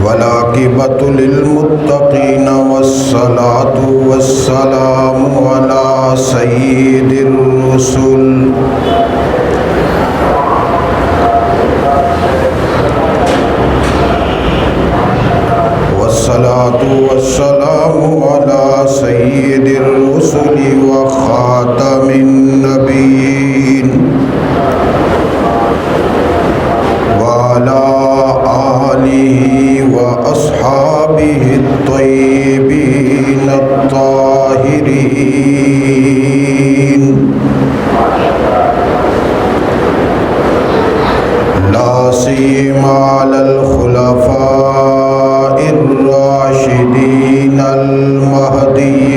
والعاقبۃ للمتقین والصلاة والسلام علی سید الرسل والصلاة والسلام علی سید الرسل وخاتم النبیین وعلی آلہ وأصحابه الطيبين الطاهرين لا سيما على الخلفاء الراشدين المهديين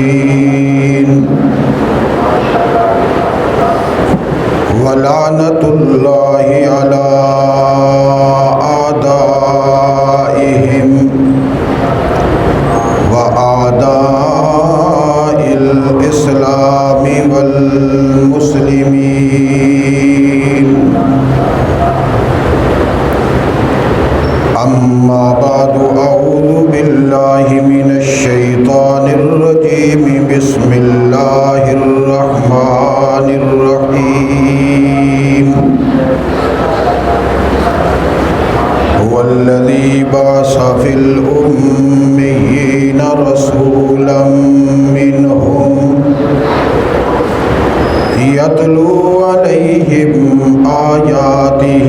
ولعنة الله على أعدائهم وأعداء الإسلام والمسلمين أما بعد أعوذ بالله من الشيطان الرجيم بسم الله الرحمن الرحيم هو الذي بعث في الأميين رسولا منهم يتلو عليهم آياته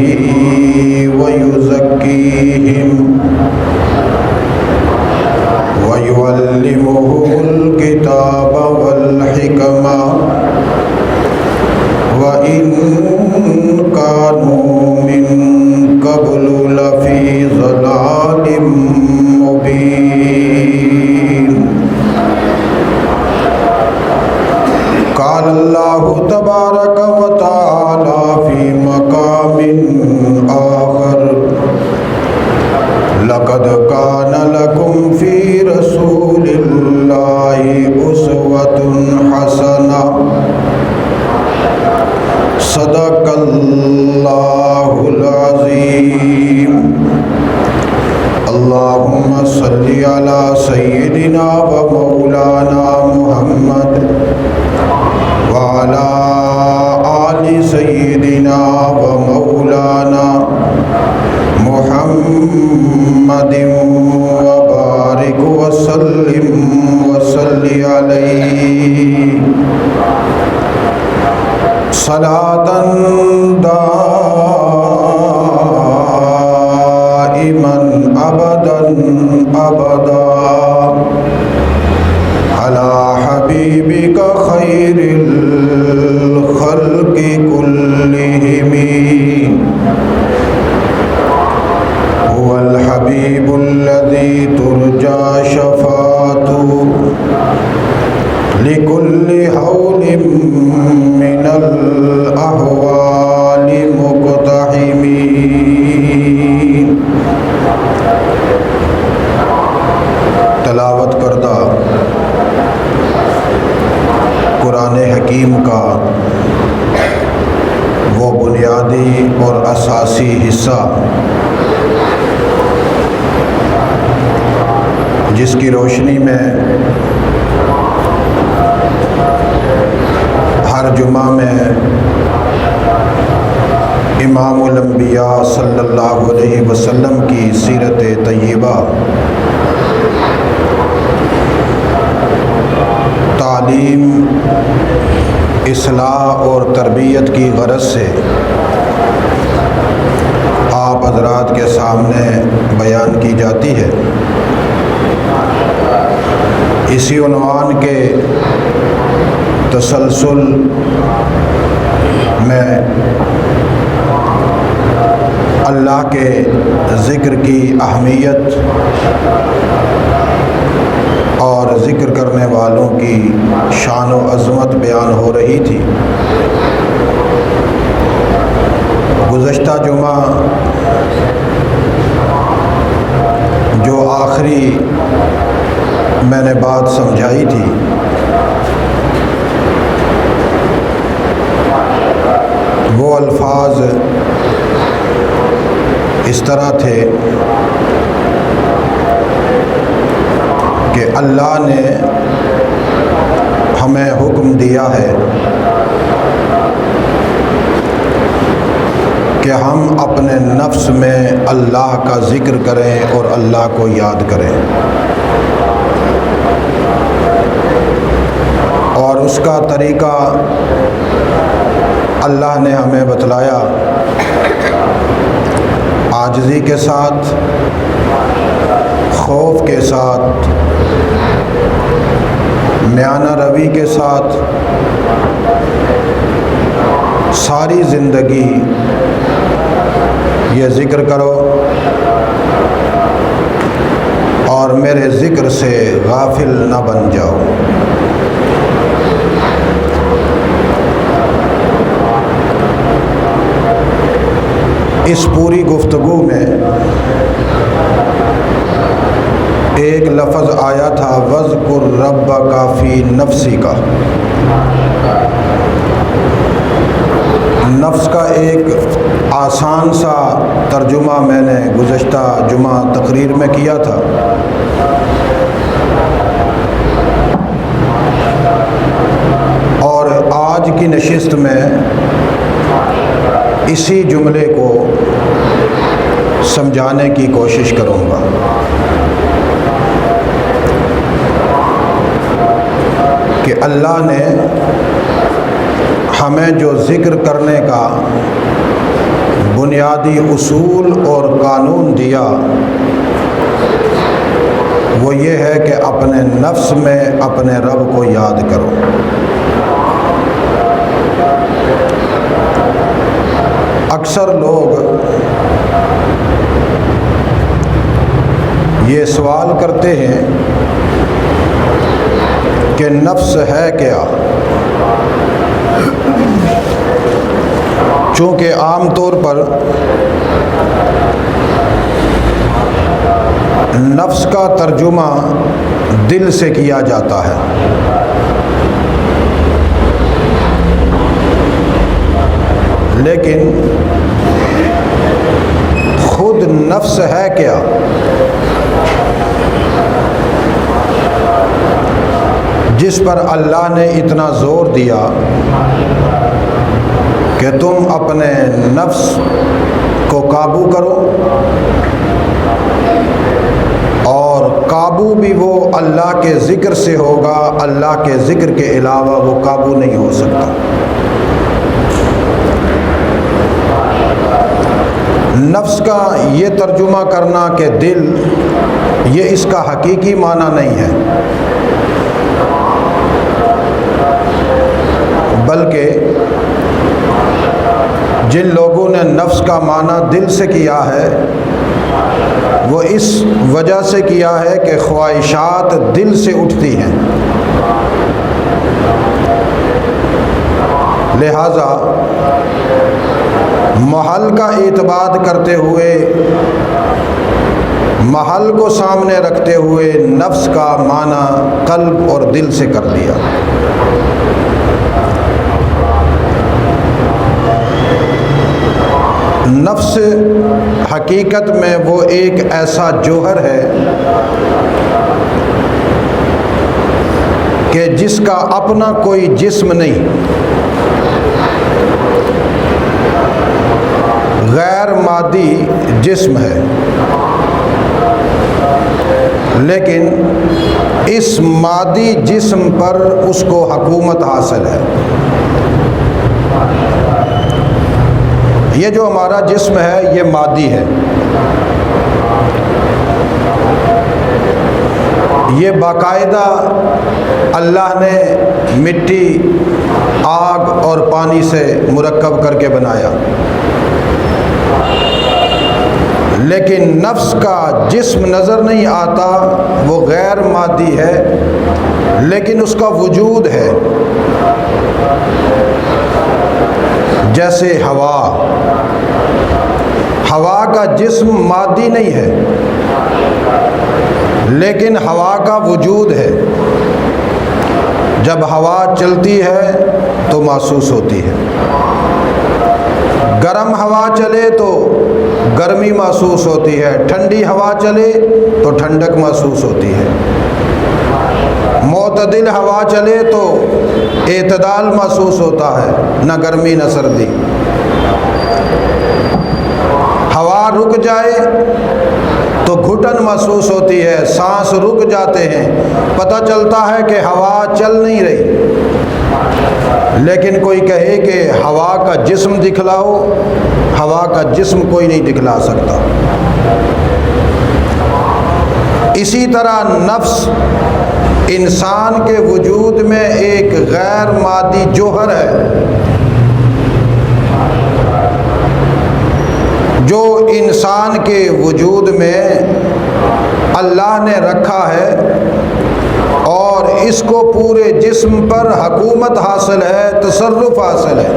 ويزكيهم ويعلمهم الكتاب والحكمة وإن كانوا من قبل لفي ضلال مبين قال الله تبارك وتعالى في مقام آخر لقد كان لكم في رسول الله أسوة حسنة صدق اللہ العظیم اللہم صلی علی سیدنا و مولانا محمد وعلی آل سیدنا و مولانا محمد وبارک وسلم وصلی علیہ صلاة دائما أبدا أبدا على حبيبك خير الخلق كلهم هو الحبيب الذي ترجى شفاعته لكل حول من الأحوال مقتحمين تلاوت کردہ قرآن حکیم کا وہ بنیادی اور اساسی حصہ جس کی روشنی میں ہر جمعہ میں امام الانبیاء صلی اللہ علیہ وسلم کی سیرت طیبہ تعلیم اصلاح اور تربیت کی غرض سے آپ حضرات کے سامنے بیان کی جاتی ہے۔ اسی عنوان کے تسلسل میں اللہ کے ذکر کی اہمیت اور ذکر کرنے والوں کی شان و عظمت بیان ہو رہی تھی۔ گزشتہ جمعہ جو آخری میں نے بات سمجھائی تھی وہ الفاظ اس طرح تھے کہ اللہ نے ہمیں حکم دیا ہے کہ ہم اپنے نفس میں اللہ کا ذکر کریں اور اللہ کو یاد کریں، اور اس کا طریقہ اللہ نے ہمیں بتلایا، عاجزی کے ساتھ، خوف کے ساتھ، میانہ روی کے ساتھ، ساری زندگی یہ ذکر کرو اور میرے ذکر سے غافل نہ بن جاؤ۔ اس پوری گفتگو میں ایک لفظ آیا تھا وَاذْكُرْ رَبَّكَ فِي نَفْسِكَ۔ نفس کا ایک آسان سا ترجمہ میں نے گزشتہ جمعہ تقریر میں کیا تھا، اور آج کی نشست میں اسی جملے کو سمجھانے کی کوشش کروں گا۔ کہ اللہ نے ہمیں جو ذکر کرنے کا بنیادی اصول اور قانون دیا وہ یہ ہے کہ اپنے نفس میں اپنے رب کو یاد کرو۔ اکثر لوگ یہ سوال کرتے ہیں کہ نفس ہے کیا؟ چونکہ عام طور پر نفس کا ترجمہ دل سے کیا جاتا ہے، لیکن خود نفس ہے کیا؟ جس پر اللہ نے اتنا زور دیا کہ تم اپنے نفس کو قابو کرو، اور قابو بھی وہ اللہ کے ذکر سے ہوگا، اللہ کے ذکر کے علاوہ وہ قابو نہیں ہو سکتا۔ نفس کا یہ ترجمہ کرنا کہ دل، یہ اس کا حقیقی معنی نہیں ہے، بلکہ جن لوگوں نے نفس کا معنی دل سے کیا ہے وہ اس وجہ سے کیا ہے کہ خواہشات دل سے اٹھتی ہیں، لہذا محل کا اعتماد کرتے ہوئے، محل کو سامنے رکھتے ہوئے نفس کا معنی قلب اور دل سے کر لیا۔ نفس حقیقت میں وہ ایک ایسا جوہر ہے کہ جس کا اپنا کوئی جسم نہیں، غیر مادی جسم ہے، لیکن اس مادی جسم پر اس کو حکومت حاصل ہے۔ یہ جو ہمارا جسم ہے یہ مادی ہے، یہ باقاعدہ اللہ نے مٹی، آگ اور پانی سے مرکب کر کے بنایا، لیکن نفس کا جسم نظر نہیں آتا، وہ غیر مادی ہے لیکن اس کا وجود ہے۔ جیسے ہوا کا جسم مادی نہیں ہے لیکن ہوا کا وجود ہے۔ جب ہوا چلتی ہے تو محسوس ہوتی ہے، گرم ہوا چلے تو گرمی محسوس ہوتی ہے، ٹھنڈی ہوا چلے تو ٹھنڈک محسوس ہوتی ہے، معتدل ہوا چلے تو اعتدال محسوس ہوتا ہے، نہ گرمی نہ سردی۔ ہوا رک جائے تو گھٹن محسوس ہوتی ہے، سانس رک جاتے ہیں، پتہ چلتا ہے کہ ہوا چل نہیں رہی۔ لیکن کوئی کہے کہ ہوا کا جسم دکھلاؤ، ہوا کا جسم کوئی نہیں دکھلا سکتا۔ اسی طرح نفس انسان کے وجود میں ایک غیر مادی جوہر ہے جو انسان کے وجود میں اللہ نے رکھا ہے، اور اس کو پورے جسم پر حکومت حاصل ہے، تصرف حاصل ہے۔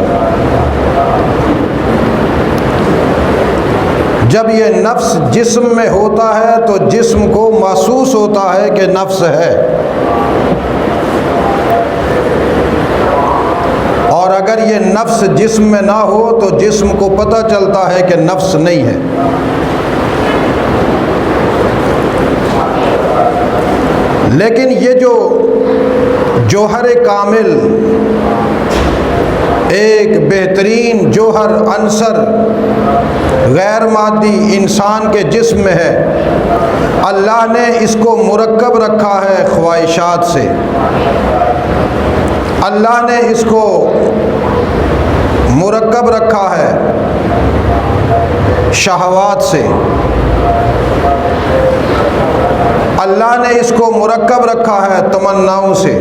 جب یہ نفس جسم میں ہوتا ہے تو جسم کو محسوس ہوتا ہے کہ نفس ہے، اور اگر یہ نفس جسم میں نہ ہو تو جسم کو پتہ چلتا ہے کہ نفس نہیں ہے۔ لیکن یہ جو جوہر کامل، ایک بہترین جوہر عنصر غیر مادی انسان کے جسم میں ہے، اللہ نے اس کو مرکب رکھا ہے خواہشات سے، اللہ نے اس کو مرکب رکھا ہے شہوات سے، اللہ نے اس کو مرکب رکھا ہے تمناؤں سے۔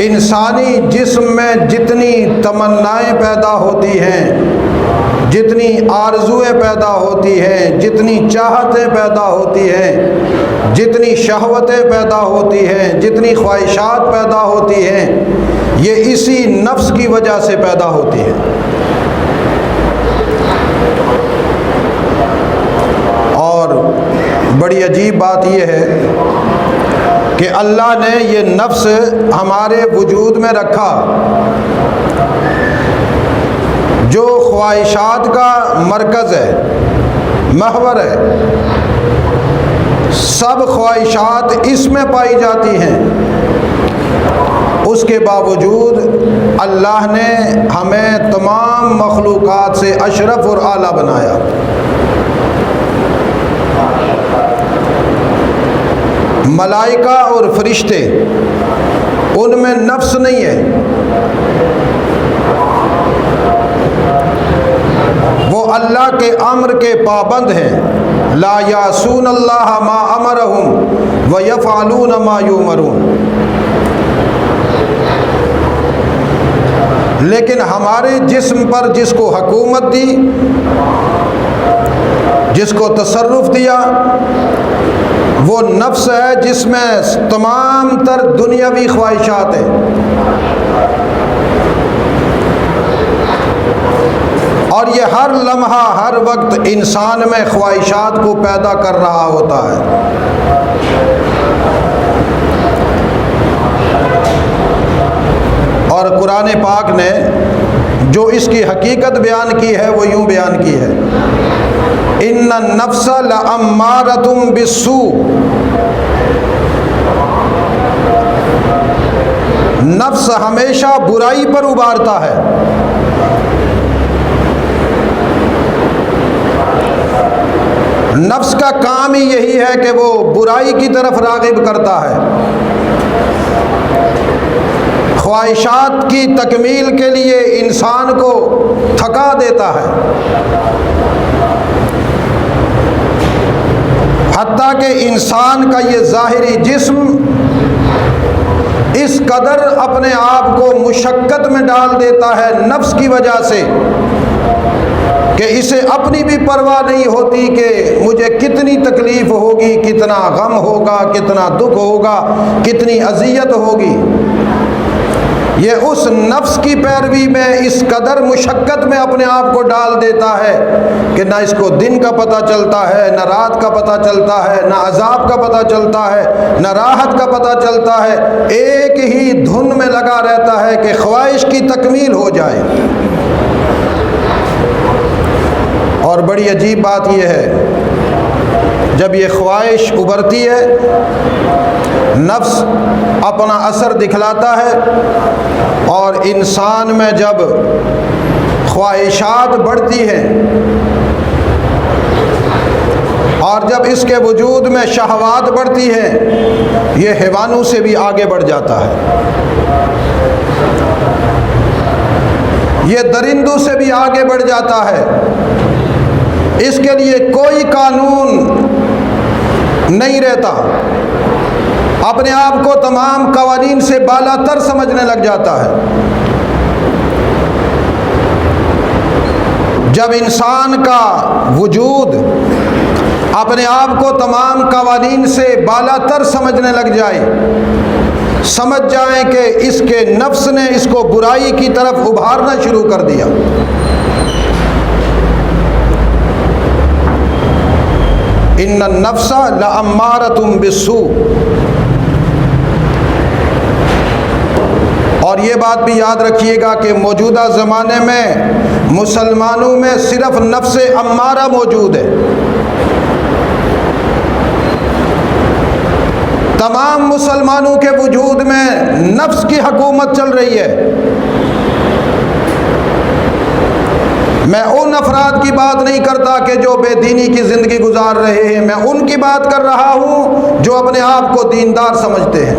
انسانی جسم میں جتنی تمنائیں پیدا ہوتی ہیں، جتنی آرزویں پیدا ہوتی ہیں، جتنی چاہتیں پیدا ہوتی ہیں، جتنی شہوتیں پیدا ہوتی ہیں، جتنی خواہشات پیدا ہوتی ہیں، یہ اسی نفس کی وجہ سے پیدا ہوتی ہیں۔ اور بڑی عجیب بات یہ ہے کہ اللہ نے یہ نفس ہمارے وجود میں رکھا جو خواہشات کا مرکز ہے، محور ہے، سب خواہشات اس میں پائی جاتی ہیں۔ اس کے باوجود اللہ نے ہمیں تمام مخلوقات سے اشرف اور اعلیٰ بنایا۔ ملائکہ اور فرشتے، ان میں نفس نہیں ہے، وہ اللہ کے امر کے پابند ہیں، لا یعصون اللہ ما امرہم ویفعلون ما یؤمرون۔ لیکن ہمارے جسم پر جس کو حکومت دی، جس کو تصرف دیا، وہ نفس ہے جس میں تمام تر دنیاوی خواہشات ہیں، اور یہ ہر لمحہ ہر وقت انسان میں خواہشات کو پیدا کر رہا ہوتا ہے۔ اور قرآن پاک نے جو اس کی حقیقت بیان کی ہے وہ یوں بیان کی ہے، ان النفس لامارۃ بالسوء، نفس ہمیشہ برائی پر ابھارتا ہے۔ نفس کا کام ہی یہی ہے کہ وہ برائی کی طرف راغب کرتا ہے، خواہشات کی تکمیل کے لیے انسان کو تھکا دیتا ہے، حتیٰ کہ انسان کا یہ ظاہری جسم اس قدر اپنے آپ کو مشقت میں ڈال دیتا ہے نفس کی وجہ سے کہ اسے اپنی بھی پرواہ نہیں ہوتی کہ مجھے کتنی تکلیف ہوگی، کتنا غم ہوگا، کتنا دکھ ہوگا، کتنی اذیت ہوگی۔ یہ اس نفس کی پیروی میں اس قدر مشقت میں اپنے آپ کو ڈال دیتا ہے کہ نہ اس کو دن کا پتہ چلتا ہے، نہ رات کا پتہ چلتا ہے، نہ عذاب کا پتہ چلتا ہے، نہ راحت کا پتہ چلتا ہے، ایک ہی دھن میں لگا رہتا ہے کہ خواہش کی تکمیل ہو جائے۔ اور بڑی عجیب بات یہ ہے، جب یہ خواہش ابھرتی ہے، نفس اپنا اثر دکھلاتا ہے، اور انسان میں جب خواہشات بڑھتی ہیں اور جب اس کے وجود میں شہوات بڑھتی ہیں، یہ حیوانوں سے بھی آگے بڑھ جاتا ہے، یہ درندوں سے بھی آگے بڑھ جاتا ہے۔ اس کے لیے کوئی قانون نہیں رہتا، اپنے آپ کو تمام قوانین سے بالا تر سمجھنے لگ جاتا ہے۔ جب انسان کا وجود اپنے آپ کو تمام قوانین سے بالا تر سمجھنے لگ جائے، سمجھ جائیں کہ اس کے نفس نے اس کو برائی کی طرف ابھارنا شروع کر دیا، ان النفس لامارۃ بالسوء۔ اور یہ بات بھی یاد رکھیے گا کہ موجودہ زمانے میں مسلمانوں میں صرف نفس امارہ موجود ہے، تمام مسلمانوں کے وجود میں نفس کی حکومت چل رہی ہے۔ میں ان افراد کی بات نہیں کرتا کہ جو بے دینی کی زندگی گزار رہے ہیں، میں ان کی بات کر رہا ہوں جو اپنے آپ کو دیندار سمجھتے ہیں،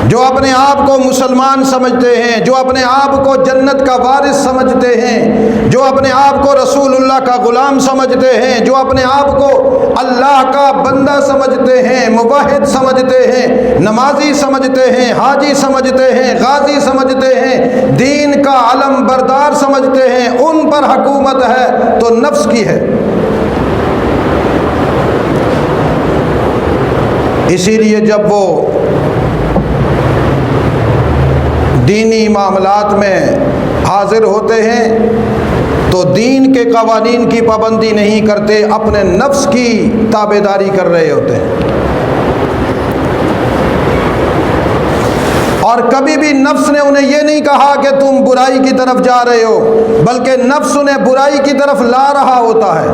جو اپنے آپ کو مسلمان سمجھتے ہیں، جو اپنے آپ کو جنت کا وارث سمجھتے ہیں، جو اپنے آپ کو رسول اللہ کا غلام سمجھتے ہیں، جو اپنے آپ کو اللہ کا بندہ سمجھتے ہیں، موحد سمجھتے ہیں، نمازی سمجھتے ہیں، حاجی سمجھتے ہیں، غازی سمجھتے ہیں، دین کا علم بردار سمجھتے ہیں، ان پر حکومت ہے تو نفس کی ہے۔ اسی لیے جب وہ دینی معاملات میں حاضر ہوتے ہیں تو دین کے قوانین کی پابندی نہیں کرتے، اپنے نفس کی تابعداری کر رہے ہوتے ہیں۔ اور کبھی بھی نفس نے انہیں یہ نہیں کہا کہ تم برائی کی طرف جا رہے ہو، بلکہ نفس انہیں برائی کی طرف لا رہا ہوتا ہے،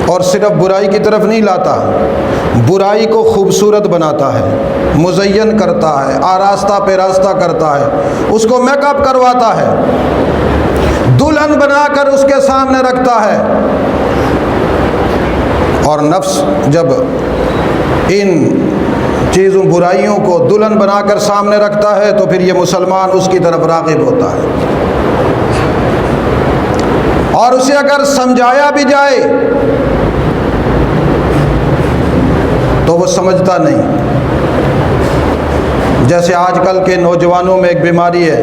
اور صرف برائی کی طرف نہیں لاتا، برائی کو خوبصورت بناتا ہے، مزین کرتا ہے، آراستہ پیراستہ کرتا ہے، اس کو میک اپ کرواتا ہے، دلہن بنا کر اس کے سامنے رکھتا ہے۔ اور نفس جب ان چیزوں برائیوں کو دلہن بنا کر سامنے رکھتا ہے تو پھر یہ مسلمان اس کی طرف راغب ہوتا ہے، اور اسے اگر سمجھایا بھی جائے تو وہ سمجھتا نہیں۔ جیسے آج کل کے نوجوانوں میں ایک بیماری ہے،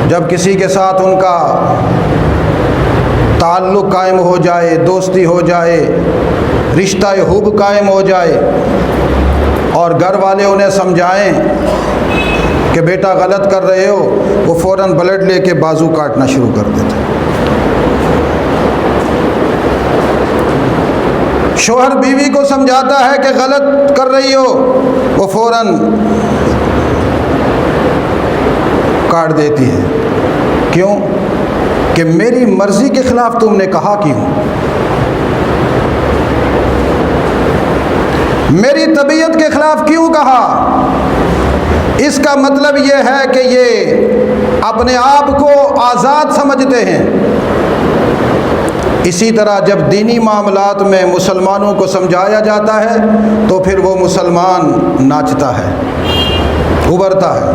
جب کسی کے ساتھ ان کا تعلق قائم ہو جائے، دوستی ہو جائے، رشتہ حب قائم ہو جائے، اور گھر والے انہیں سمجھائیں کہ بیٹا غلط کر رہے ہو، وہ فوراً بلیڈ لے کے بازو کاٹنا شروع کر دیتے ہیں۔ شوہر بیوی کو سمجھاتا ہے کہ غلط کر رہی ہو، وہ فوراً کاٹ دیتی ہے۔ کیوں؟ کہ میری مرضی کے خلاف تم نے کہا کیوں؟ میری طبیعت کے خلاف کیوں کہا؟ اس کا مطلب یہ ہے کہ یہ اپنے آپ کو آزاد سمجھتے ہیں۔ اسی طرح جب دینی معاملات میں مسلمانوں کو سمجھایا جاتا ہے تو پھر وہ مسلمان ناچتا ہے، ابھرتا ہے،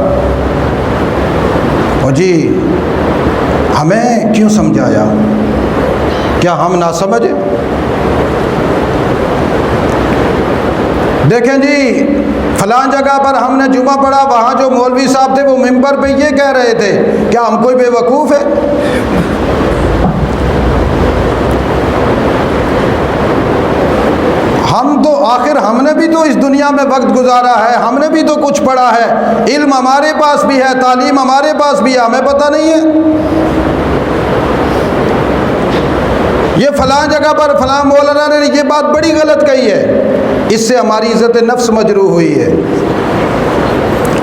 اور جی ہمیں کیوں سمجھایا؟ کیا ہم نہ سمجھے؟ دیکھیں جی، فلاں جگہ پر ہم نے جمعہ پڑھا، وہاں جو مولوی صاحب تھے وہ منبر پہ یہ کہہ رہے تھے، کیا ہم کوئی بے وقوف ہے؟ ہم تو آخر ہم نے بھی تو اس دنیا میں وقت گزارا ہے، ہم نے بھی تو کچھ پڑھا ہے، علم ہمارے پاس بھی ہے، تعلیم ہمارے پاس بھی ہے، ہمیں پتہ نہیں ہے؟ یہ فلاں جگہ پر فلاں مولانا نے یہ بات بڑی غلط کہی ہے، اس سے ہماری عزت نفس مجروح ہوئی ہے۔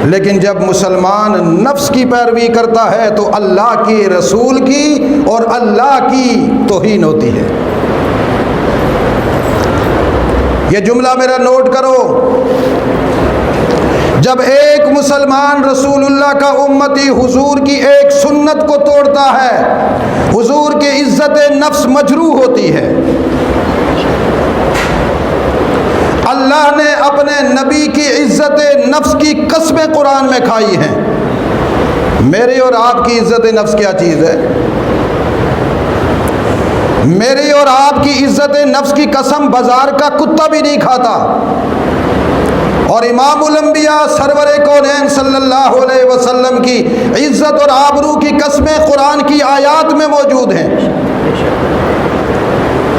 لیکن جب مسلمان نفس کی پیروی کرتا ہے تو اللہ کے رسول کی اور اللہ کی توہین ہوتی ہے۔ یہ جملہ میرا نوٹ کرو، جب ایک مسلمان رسول اللہ کا امتی حضور کی ایک سنت کو توڑتا ہے، حضور کی عزت نفس مجروح ہوتی ہے۔ اللہ نے اپنے نبی کی عزت نفس کی قسمیں قرآن میں کھائی ہیں۔ میری اور آپ کی عزت نفس کیا چیز ہے؟ میری اور آپ کی عزت نفس کی قسم بازار کا کتا بھی نہیں کھاتا، اور امام الانبیاء سرور کونین صلی اللہ علیہ وسلم کی عزت اور آبرو کی قسمیں قرآن کی آیات میں موجود ہیں۔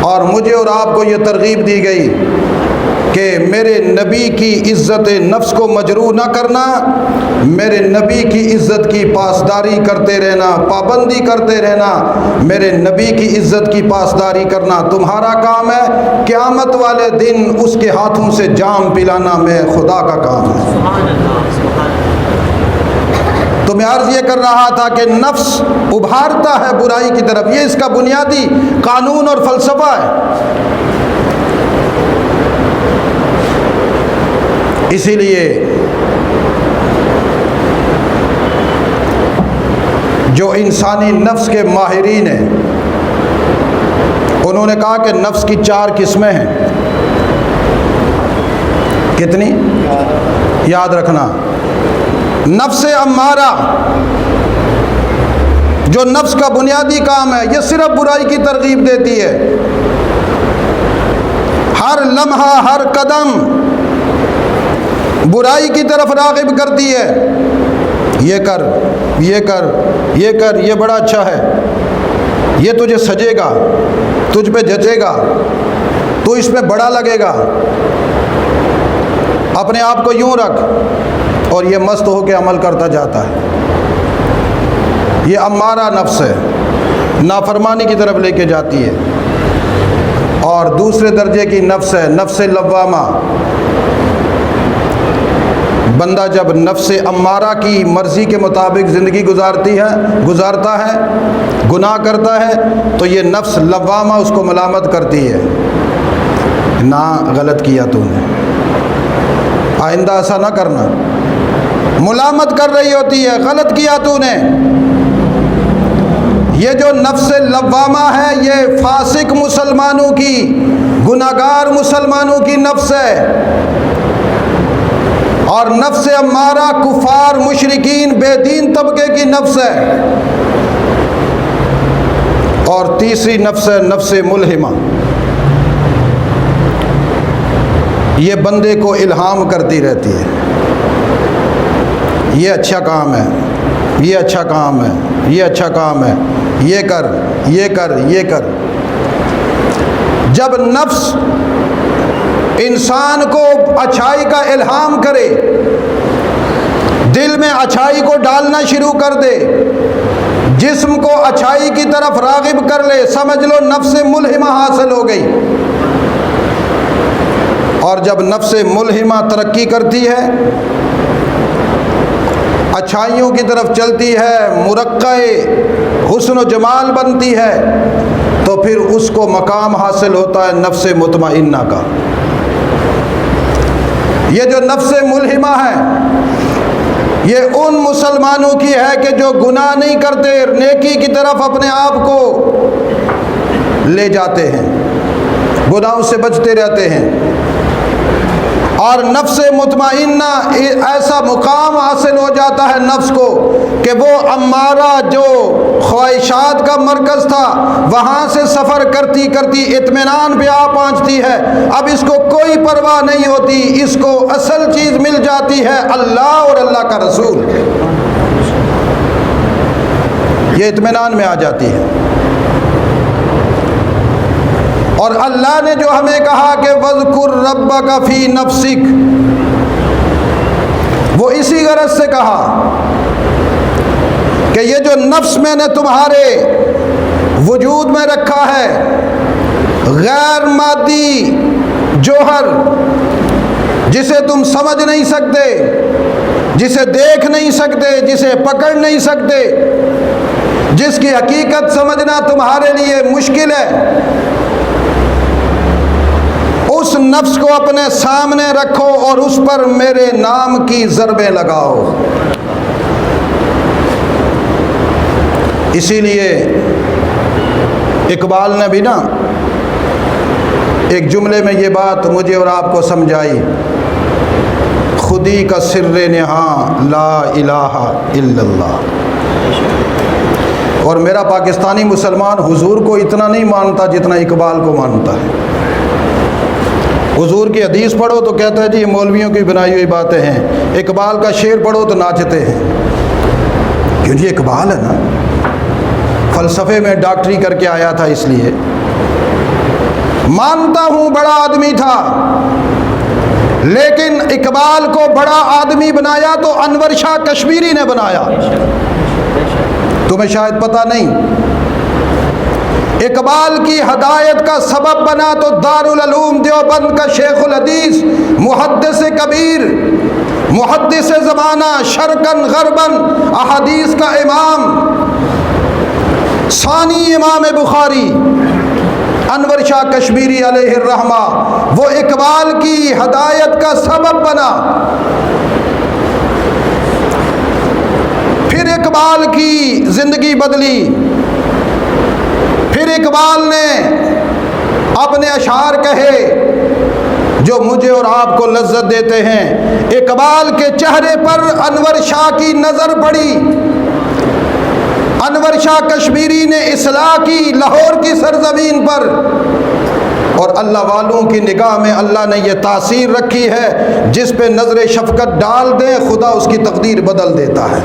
اور مجھے اور آپ کو یہ ترغیب دی گئی کہ میرے نبی کی عزت نفس کو مجروح نہ کرنا، میرے نبی کی عزت کی پاسداری کرتے رہنا، پابندی کرتے رہنا۔ میرے نبی کی عزت کی پاسداری کرنا تمہارا کام ہے، قیامت والے دن اس کے ہاتھوں سے جام پلانا میں خدا کا کام ہے۔ تو میں عرض یہ کر رہا تھا کہ نفس ابھارتا ہے برائی کی طرف، یہ اس کا بنیادی قانون اور فلسفہ ہے۔ اسی لیے جو انسانی نفس کے ماہرین ہیں انہوں نے کہا کہ نفس کی 4 قسمیں ہیں۔ کتنی؟ یاد رکھنا، نفس امارہ جو نفس کا بنیادی کام ہے، یہ صرف برائی کی ترغیب دیتی ہے، ہر لمحہ ہر قدم برائی کی طرف راغب کرتی ہے۔ یہ کر، یہ کر، یہ کر، یہ بڑا اچھا ہے، یہ تجھے سجے گا، تجھ پہ جچے گا، تو اس میں بڑا لگے گا، اپنے آپ کو یوں رکھ، اور یہ مست ہو کے عمل کرتا جاتا ہے۔ یہ امارہ نفس ہے، نافرمانی کی طرف لے کے جاتی ہے۔ اور دوسرے درجے کی نفس ہے نفس لوامہ۔ بندہ جب نفس امارہ کی مرضی کے مطابق زندگی گزارتا ہے، گناہ کرتا ہے، تو یہ نفس لوامہ اس کو ملامت کرتی ہے، نہ غلط کیا تو نے، آئندہ ایسا نہ کرنا، ملامت کر رہی ہوتی ہے، غلط کیا تو نے۔ یہ جو نفس لوامہ ہے یہ فاسق مسلمانوں کی، گناہگار مسلمانوں کی نفس ہے، اور نفس امارہ کفار مشرکین بے دین طبقے کی نفس ہے۔ اور تیسری نفس ہے نفس ملہمہ، یہ بندے کو الہام کرتی رہتی ہے، یہ اچھا کام ہے، یہ اچھا کام ہے، یہ اچھا کام ہے، یہ کر، یہ کر، یہ کر۔ جب نفس انسان کو اچھائی کا الہام کرے، دل میں اچھائی کو ڈالنا شروع کر دے، جسم کو اچھائی کی طرف راغب کر لے، سمجھ لو نفس ملہمہ حاصل ہو گئی۔ اور جب نفس ملہمہ ترقی کرتی ہے، اچھائیوں کی طرف چلتی ہے، مرقع حسن و جمال بنتی ہے، تو پھر اس کو مقام حاصل ہوتا ہے نفس مطمئنہ کا۔ یہ جو نفس ملہمہ ہے یہ ان مسلمانوں کی ہے کہ جو گناہ نہیں کرتے، نیکی کی طرف اپنے آپ کو لے جاتے ہیں، گناہوں سے بچتے رہتے ہیں۔ اور نفس مطمئنہ ایسا مقام حاصل ہو جاتا ہے نفس کو کہ وہ امارہ جو خواہشات کا مرکز تھا وہاں سے سفر کرتی کرتی اطمینان پہ آ پہنچتی ہے. اب اس کو کوئی پرواہ نہیں ہوتی, اس کو اصل چیز مل جاتی ہے اللہ اور اللہ کا رسول, یہ اطمینان میں آ جاتی ہے. اور اللہ نے جو ہمیں کہا کہ وَاذْكُرْ رَبَّكَ فِي نَفْسِكَ, وہ اسی غرض سے کہا کہ یہ جو نفس میں نے تمہارے وجود میں رکھا ہے, غیر مادی جوہر جسے تم سمجھ نہیں سکتے, جسے دیکھ نہیں سکتے, جسے پکڑ نہیں سکتے, جس کی حقیقت سمجھنا تمہارے لیے مشکل ہے, اس نفس کو اپنے سامنے رکھو اور اس پر میرے نام کی ضربیں لگاؤ. اسی لیے اقبال نے بھی نا ایک جملے میں یہ بات مجھے اور آپ کو سمجھائی, خودی کا سر نہاں لا الہ الا اللہ. اور میرا پاکستانی مسلمان حضور کو اتنا نہیں مانتا جتنا اقبال کو مانتا ہے. حضور کی حدیث پڑھو تو کہتا ہے جی یہ مولویوں کی بنائی ہوئی باتیں ہیں, اقبال کا شعر پڑھو تو ناچتے ہیں. کیوں جی اقبال ہے نا, فلسفے میں ڈاکٹری کر کے آیا تھا, اس لیے مانتا ہوں بڑا آدمی تھا, لیکن اقبال کو بڑا آدمی بنایا تو انور شاہ کشمیری نے بنایا. تمہیں شاید پتہ نہیں, اقبال کی ہدایت کا سبب بنا تو دارالعلوم دیوبند کا شیخ الحدیث, محدث کبیر, محدث زمانہ, شرقاً غرباً, احادیث کا امام, ثانی امام بخاری, انور شاہ کشمیری علیہ الرحمہ, وہ اقبال کی ہدایت کا سبب بنا. پھر اقبال کی زندگی بدلی, پھر اقبال نے اپنے اشعار کہے جو مجھے اور آپ کو لذت دیتے ہیں. اقبال کے چہرے پر انور شاہ کی نظر پڑی, انور شاہ کشمیری نے اصلاح کی لاہور کی سرزمین پر, اور اللہ والوں کی نگاہ میں اللہ نے یہ تاثیر رکھی ہے جس پہ نظر شفقت ڈال دیں خدا اس کی تقدیر بدل دیتا ہے.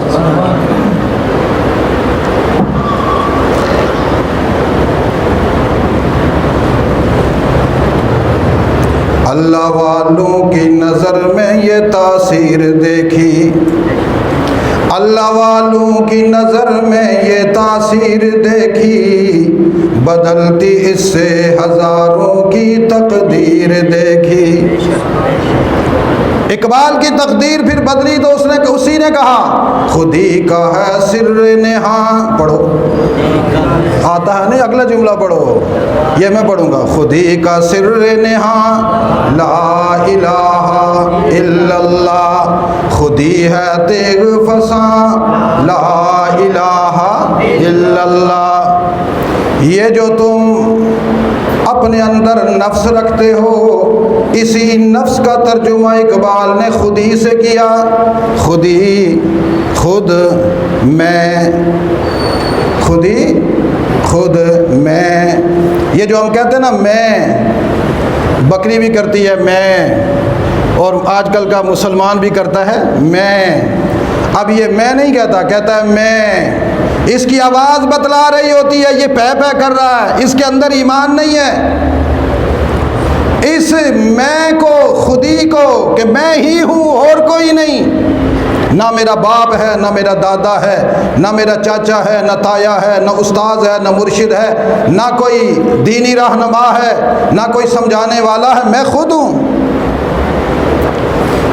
اللہ والوں کی نظر میں یہ تاثیر دیکھی, اللہ والوں کی نظر میں یہ تاثیر دیکھی, بدلتی اس سے ہزاروں کی تقدیر دیکھی. اقبال کی تقدیر پھر بدلی تو اسی نے کہا خودی کا ہے سر نہاں. پڑھو, آتا ہے نہیں, اگلا جملہ پڑھو, یہ میں پڑھوں گا. خودی کا سر نہاں لا الہ الا اللہ, خودی ہے تیغ فساں لا الہ الا اللہ. یہ جو تم اپنے اندر نفس رکھتے ہو, اسی نفس کا ترجمہ اقبال نے خودی سے کیا. خودی, خود میں, خودی خود میں. یہ جو ہم کہتے ہیں نا میں, بکری بھی کرتی ہے میں, اور آج کل کا مسلمان بھی کرتا ہے میں. اب یہ میں نہیں کہتا, کہتا ہے میں. اس کی آواز بتلا رہی ہوتی ہے یہ پے پے کر رہا ہے, اس کے اندر ایمان نہیں ہے. اس میں کو, خودی کو, کہ میں ہی ہوں اور کوئی نہیں, نہ میرا باپ ہے, نہ میرا دادا ہے, نہ میرا چاچا ہے, نہ تایا ہے, نہ استاد ہے, نہ مرشد ہے, نہ کوئی دینی رہنما ہے, نہ کوئی سمجھانے والا ہے, میں خود ہوں.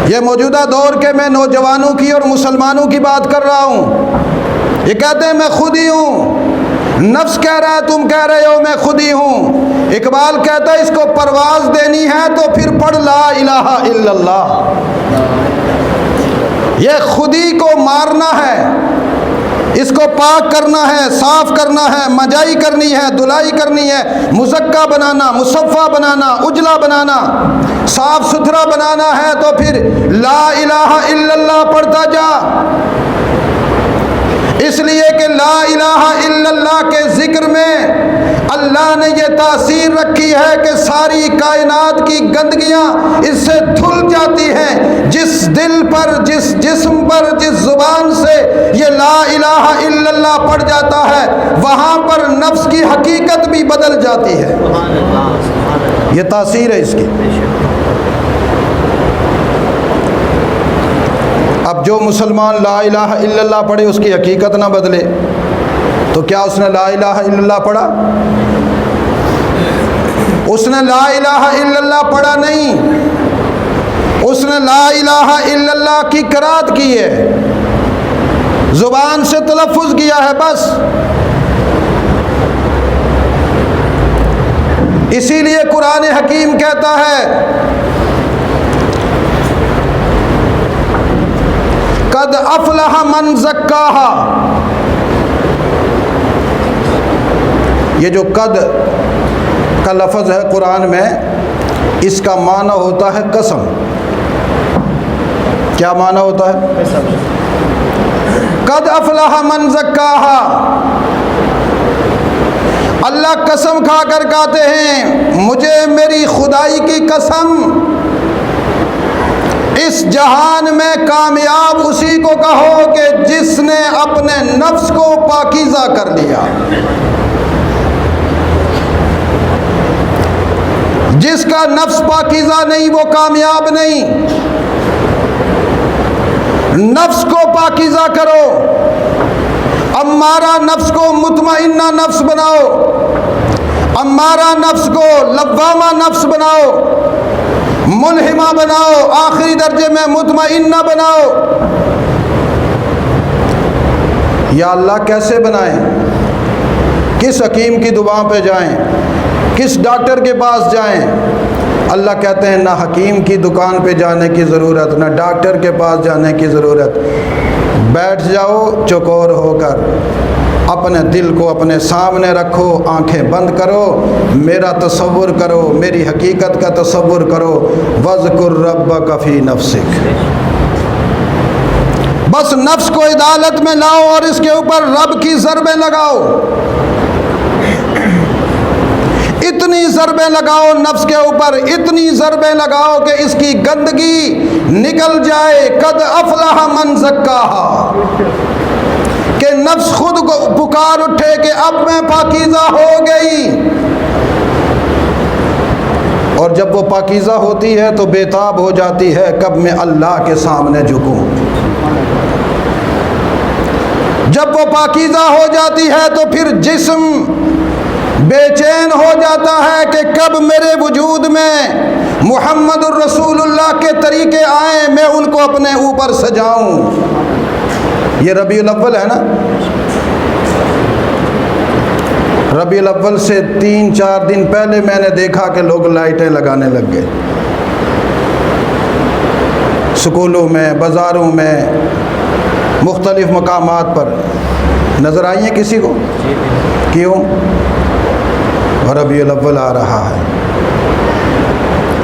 یہ موجودہ دور کے میں نوجوانوں کی اور مسلمانوں کی بات کر رہا ہوں. یہ کہتے ہیں میں خود ہی ہوں, نفس کہہ رہا ہے تم کہہ رہے ہو میں خود ہی ہوں. اقبال کہتا ہے اس کو پرواز دینی ہے تو پھر پڑھ لا الہ الا اللہ. یہ خودی کو مارنا ہے, اس کو پاک کرنا ہے, صاف کرنا ہے, مجائی کرنی ہے, دلائی کرنی ہے, مزکا بنانا, مصفہ بنانا, اجلا بنانا. صاف ستھرا بنانا ہے تو پھر لا الہ الا اللہ پڑھتا جا، اس لیے کہ لا الہ الا اللہ کے ذکر میں اللہ نے یہ تاثیر رکھی ہے کہ ساری کائنات کی گندگیاں اس سے دھل جاتی ہیں۔ جس دل پر، جس جسم پر، جس زبان سے یہ لا الہ الا اللہ پڑھ جاتا ہے، وہاں پر نفس کی حقیقت بھی بدل جاتی ہے۔ یہ تاثیر ہے اس کی۔ اب جو مسلمان لا الہ الا اللہ پڑھے اس کی حقیقت نہ بدلے تو کیا اس نے لا الہ الا اللہ پڑھا؟ اس نے لا الہ الا اللہ پڑھا نہیں، اس نے لا الہ الا اللہ کی قرات کی ہے، زبان سے تلفظ کیا ہے بس۔ اسی لیے قرآن حکیم کہتا ہے قد افلح من زکاہا۔ یہ جو قد کا لفظ ہے قرآن میں، اس کا معنی ہوتا ہے قسم۔ کیا معنی ہوتا ہے؟ قد افلح من زکاہا۔ اللہ قسم کھا کر کہتے ہیں مجھے میری خدائی کی قسم، اس جہان میں کامیاب اسی کو کہو کہ جس نے اپنے نفس کو پاکیزہ کر لیا۔ جس کا نفس پاکیزہ نہیں وہ کامیاب نہیں۔ نفس کو پاکیزہ کرو، امارہ نفس کو مطمئنہ نفس بناؤ، امارہ نفس کو لوامہ نفس بناؤ، ملہمہ بناؤ، آخری درجے میں مطمئنہ بناؤ۔ یا اللہ کیسے بنائیں؟ کس حکیم کی دعا پہ جائیں؟ کس ڈاکٹر کے پاس جائیں؟ اللہ کہتے ہیں نہ حکیم کی دکان پہ جانے کی ضرورت، نہ ڈاکٹر کے پاس جانے کی ضرورت۔ بیٹھ جاؤ چوکور ہو کر، اپنے دل کو اپنے سامنے رکھو، آنکھیں بند کرو، میرا تصور کرو، میری حقیقت کا تصور کرو۔ وَاذْكُرْ رَبَّكَ فِي نَفْسِكَ۔ بس نفس کو عدالت میں لاؤ اور اس کے اوپر رب کی ضربیں لگاؤ، اتنی ضربیں لگاؤ نفس کے اوپر، اتنی ضربیں لگاؤ کہ اس کی گندگی نکل جائے۔ قد افلح من زکاہا، کہ نفس خود کو پکار اٹھے کہ اب میں پاکیزہ ہو گئی۔ اور جب وہ پاکیزہ ہوتی ہے تو بےتاب ہو جاتی ہے کب میں اللہ کے سامنے جھکوں۔ جب وہ پاکیزہ ہو جاتی ہے تو پھر جسم بے چین ہو جاتا ہے کہ کب میرے وجود میں محمد الرسول اللہ کے طریقے آئیں، میں ان کو اپنے اوپر سجاؤں۔ یہ ربیع الاول ہے نا، ربیع الاول سے 3-4 دن پہلے میں نے دیکھا کہ لوگ لائٹیں لگانے لگ گئے، سکولوں میں، بازاروں میں، مختلف مقامات پر۔ نظر آئی ہیں کسی کو؟ کیوں؟ ربیع الاول آ رہا ہے۔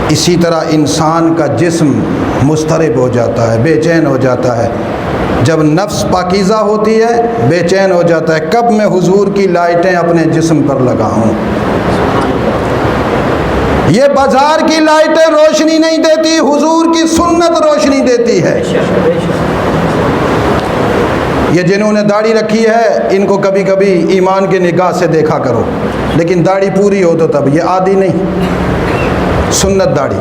اسی طرح انسان کا جسم مضطرب ہو جاتا ہے، بے چین ہو جاتا ہے۔ جب نفس پاکیزہ ہوتی ہے بے چین ہو جاتا ہے، کب میں حضور کی لائٹیں اپنے جسم پر لگاؤں۔ یہ بازار کی لائٹیں روشنی نہیں دیتی، حضور کی سنت روشنی دیتی ہے۔ یہ جنہوں نے داڑھی رکھی ہے ان کو کبھی کبھی ایمان کی نگاہ سے دیکھا کرو، لیکن داڑھی پوری ہو تو تب، یہ آدھی نہیں، سنت داڑھی۔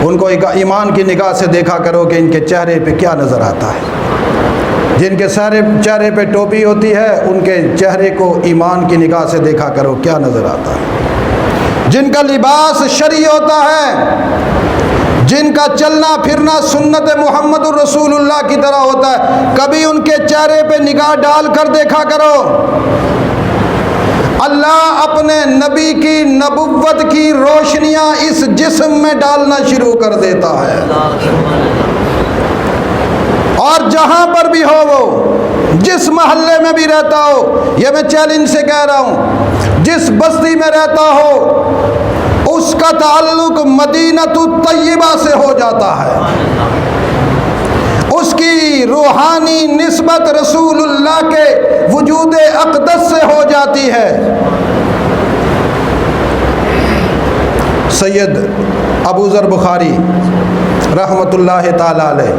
ان کو ایمان کی نگاہ سے دیکھا کرو کہ ان کے چہرے پہ کیا نظر آتا ہے۔ جن کے سارے چہرے پہ ٹوپی ہوتی ہے ان کے چہرے کو ایمان کی نگاہ سے دیکھا کرو کیا نظر آتا ہے۔ جن کا لباس شرعی ہوتا ہے، جن کا چلنا پھرنا سنت محمد الرسول اللہ کی طرح ہوتا ہے، کبھی ان کے چہرے پہ نگاہ ڈال کر دیکھا کرو۔ اللہ اپنے نبی کی نبوت کی روشنیاں اس جسم میں ڈالنا شروع کر دیتا ہے، اور جہاں پر بھی ہو وہ، جس محلے میں بھی رہتا ہو، یہ میں چیلنج سے کہہ رہا ہوں، جس بستی میں رہتا ہو، اس کا کا تعلق مدینۃ الطیبہ سے ہو جاتا ہے، اس کی روحانی نسبت رسول اللہ کے وجود اقدس سے ہو جاتی ہے۔ سید ابو ذر بخاری رحمۃ اللہ تعالی علیہ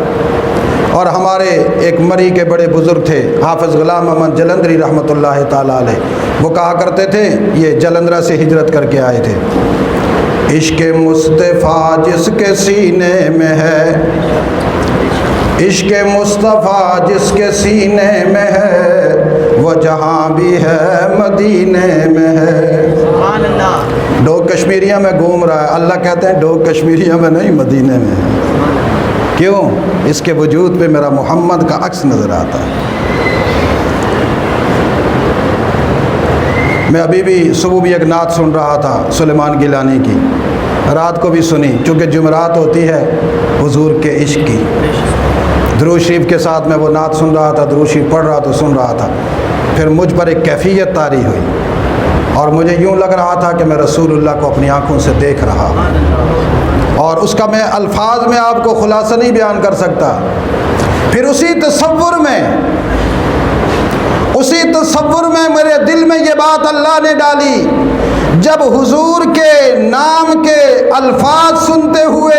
اور ہمارے ایک مری کے بڑے بزرگ تھے حافظ غلام احمد جلندری رحمۃ اللہ تعالی علیہ، وہ کہا کرتے تھے، یہ جلندرہ سے ہجرت کر کے آئے تھے، عشق مصطفیٰ جس کے سینے میں ہے، عشق مصطفیٰ جس کے سینے میں ہے، وہ جہاں بھی ہے مدینے میں ہے۔ سبحان اللہ۔ ڈوگ کشمیریہ میں گھوم رہا ہے، اللہ کہتے ہیں ڈوگ کشمیریہ میں نہیں مدینے میں ہے۔ کیوں؟ اس کے وجود پہ میرا محمد کا عکس نظر آتا ہے۔ میں ابھی بھی صبح بھی ایک نعت سن رہا تھا سلیمان گیلانی کی، رات کو بھی سنی، چونکہ جمعرات ہوتی ہے حضور کے عشق کی۔ درود شریف کے ساتھ میں وہ نعت سن رہا تھا، درود شریف پڑھ رہا تو سن رہا تھا، پھر مجھ پر ایک کیفیت طاری ہوئی اور مجھے یوں لگ رہا تھا کہ میں رسول اللہ کو اپنی آنکھوں سے دیکھ رہا ہوں، اور اس کا میں الفاظ میں آپ کو خلاصہ نہیں بیان کر سکتا۔ پھر اسی تصور میں میرے دل میں یہ بات اللہ نے ڈالی، جب حضور کے نام کے الفاظ سنتے ہوئے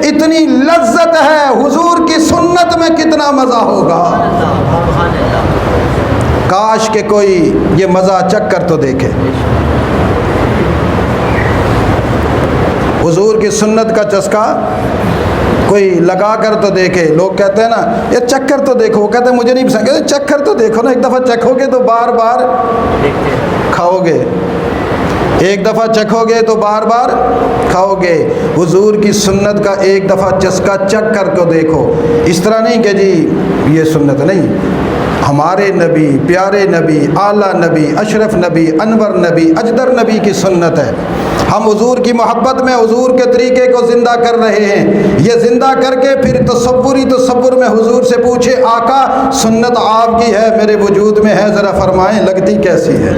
اتنی لذت ہے، حضور کی سنت میں کتنا مزہ ہوگا۔ کاش کہ کوئی یہ مزہ چکھ کر تو دیکھے، حضور کی سنت کا چسکا کوئی لگا کر تو دیکھے۔ لوگ کہتے ہیں نا یہ چکھ کر تو دیکھو، وہ کہتے ہیں مجھے نہیں پسند، کہتے ہیں چکھ کر تو دیکھو نا، ایک دفعہ چکھو گے تو بار بار کھاؤ گے، ایک دفعہ چکھو گے تو بار بار کھاؤ گے۔ حضور کی سنت کا ایک دفعہ چسکا چکھ کر تو دیکھو۔ اس طرح نہیں کہ جی یہ سنت نہیں، ہمارے نبی، پیارے نبی، اعلیٰ نبی، اشرف نبی، انور نبی، اجدر نبی کی سنت ہے۔ ہم حضور کی محبت میں حضور کے طریقے کو زندہ کر رہے ہیں، یہ زندہ کر کے پھر تصور میں حضور سے پوچھے آقا سنت آپ کی ہے میرے وجود میں ہے، ذرا فرمائیں لگتی کیسی ہے؟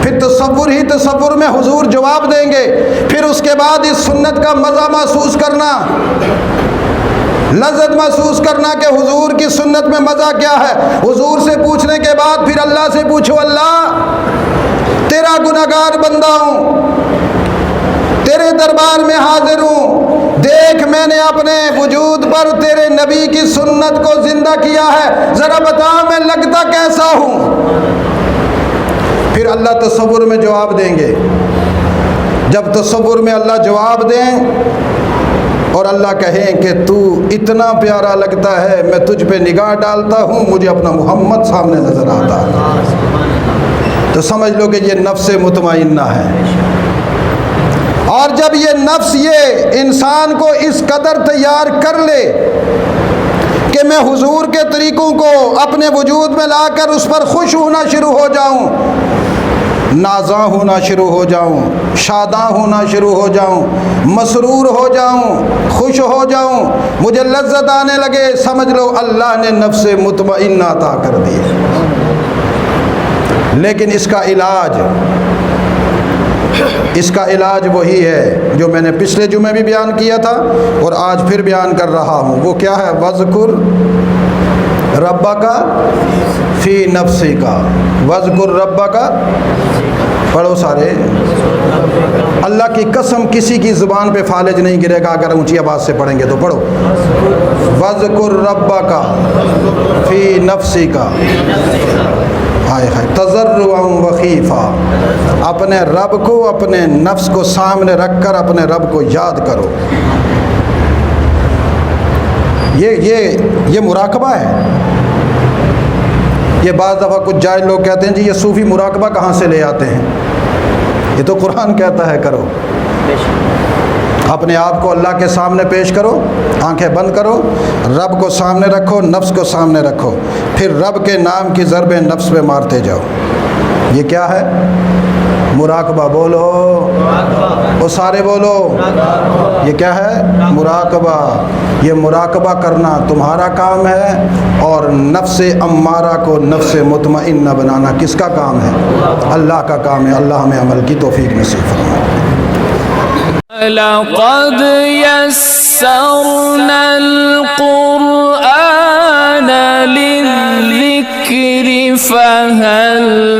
پھر تصور میں حضور جواب دیں گے، پھر اس کے بعد اس سنت کا مزہ محسوس کرنا، لذت محسوس کرنا کہ حضور کی سنت میں مزہ کیا ہے۔ حضور سے پوچھنے کے بعد پھر اللہ سے پوچھو، اللہ تیرا گنہگار بندہ ہوں، تیرے دربار میں حاضر ہوں، دیکھ میں نے اپنے وجود پر تیرے نبی کی سنت کو زندہ کیا ہے، ذرا بتا میں لگتا کیسا ہوں۔ پھر اللہ تصور میں جواب دیں گے۔ جب تصور میں اللہ جواب دیں اور اللہ کہیں کہ تو اتنا پیارا لگتا ہے، میں تجھ پہ نگاہ ڈالتا ہوں، مجھے اپنا محمد سامنے نظر آتا ہے، تو سمجھ لو کہ یہ نفس مطمئنہ ہے۔ اور جب یہ نفس یہ انسان کو اس قدر تیار کر لے کہ میں حضور کے طریقوں کو اپنے وجود میں لا کر اس پر خوش ہونا شروع ہو جاؤں، نازاں ہونا شروع ہو جاؤں، شاداں ہونا شروع ہو جاؤں، مسرور ہو جاؤں، خوش ہو جاؤں، مجھے لذت آنے لگے، سمجھ لو اللہ نے نفس مطمئنہ عطا کر دی۔ لیکن اس کا علاج وہی ہے جو میں نے پچھلے جمعے بھی بیان کیا تھا اور آج پھر بیان کر رہا ہوں۔ وہ کیا ہے؟ وَاذْكُرْ رَبَّكَ فِي نَفْسِكَ، وَاذْكُرْ رَبَّكَ، پڑھو سارے۔ اللہ کی قسم کسی کی زبان پہ فالج نہیں گرے گا اگر اونچی آواز سے پڑھیں گے تو پڑھو، وَاذْكُرْ رَبَّكَ فِي نَفْسِكَ تضرعا وخیفا، اپنے رب کو اپنے نفس کو سامنے رکھ کر اپنے رب کو یاد کرو۔ یہ مراقبہ ہے۔ یہ بعض دفعہ کچھ جاہل لوگ کہتے ہیں جی یہ صوفی مراقبہ کہاں سے لے آتے ہیں؟ یہ تو قرآن کہتا ہے کرو۔ اپنے آپ کو اللہ کے سامنے پیش کرو، آنکھیں بند کرو، رب کو سامنے رکھو، نفس کو سامنے رکھو، پھر رب کے نام کی ضربیں نفس پہ مارتے جاؤ۔ یہ کیا ہے؟ مراقبہ۔ بولو، وہ سارے بولو، یہ کیا ہے؟ مراقبہ۔ یہ مراقبہ کرنا تمہارا کام ہے، اور نفس امارہ کو نفس مطمئنہ بنانا کس کا کام ہے؟ اللہ کا کام ہے۔ اللہ ہمیں عمل کی توفیق نصیب فرمائے۔ لقد يسرنا القرآن للذكر فهل